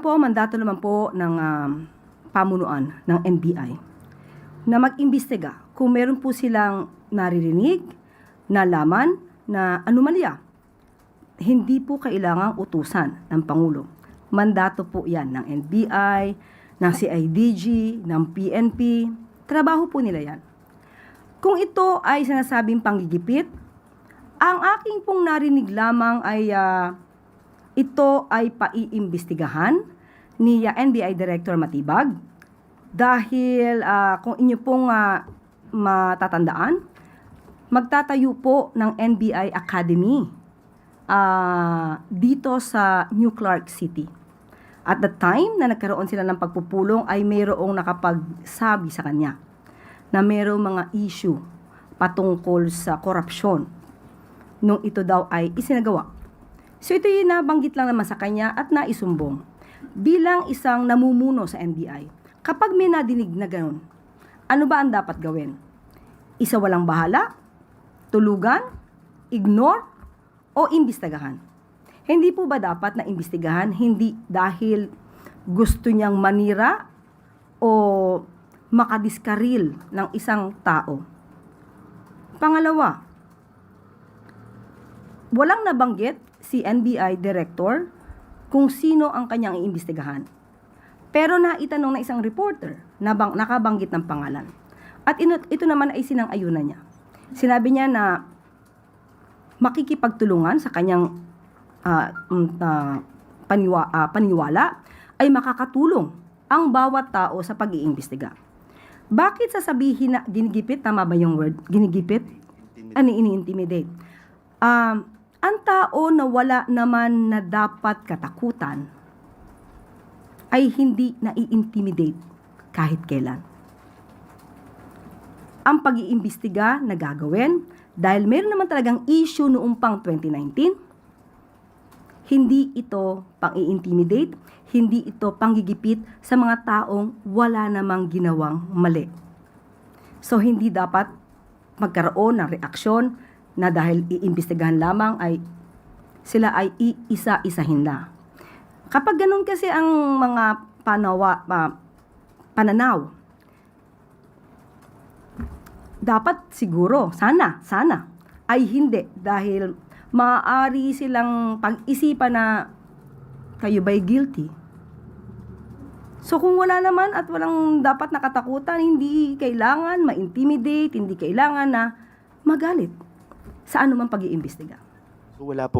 po, mandato naman po ng pamunuan ng NBI na mag-imbestiga kung meron po silang naririnig, nalaman na anomalya. Hindi po kailangang utusan ng Pangulo. Mandato po yan ng NBI, ng CIDG, ng PNP. Trabaho po nila yan. Kung ito ay sinasabing panggigipit, ang aking pong narinig lamang ay ito ay paiimbestigahan ni NBI Director Matibag dahil kung inyo pong matatandaan, magtatayo po ng NBI Academy dito sa New Clark City. At the time na nagkaroon sila ng pagpupulong ay mayroong nakapagsabi sa kanya na mayroong mga issue patungkol sa korupsyon nung ito daw ay isinagawa. So ito yung nabanggit lang naman sa kanya at naisumbong. Bilang isang namumuno sa NBI, kapag may nadinig na gano'n, ano ba ang dapat gawin? Isa walang bahala? Tulugan? Ignore? O imbestigahan? Hindi po ba dapat na imbestigahan? Hindi dahil gusto niyang manira o makadiskaril ng isang tao. Pangalawa, walang nabanggit si NBI Director kung sino ang kanyang iimbestigahan. Pero naitanong na isang reporter na nakabanggit ng pangalan. At ito naman ay sinang-ayunan niya. Sinabi niya na makikipagtulungan sa kanyang paniwala ay makakatulong ang bawat tao sa pag-iimbestiga. Bakit sasabihin na ginigipit? Tama ba yung word? Ginigipit? Ini-intimidate. Ang tao na wala naman na dapat katakutan ay hindi nai-intimidate kahit kailan. Ang pag-iimbestiga na gagawin dahil meron naman talagang issue noong pang 2019, hindi ito pang-i-intimidate, hindi ito panggigipit sa mga taong wala namang ginawang mali. So hindi dapat magkaroon ng reaksyon na dahil iimbestigahan lamang ay sila ay iisa-isahin na. Kapag ganun kasi ang mga pananaw, dapat siguro, sana, ay hindi dahil maaari silang pag-isipan na kayo ba'y guilty. So kung wala naman at walang dapat nakatakutan, hindi kailangan ma-intimidate, hindi kailangan na magalit sa anumang pag-iimbestiga. So wala pong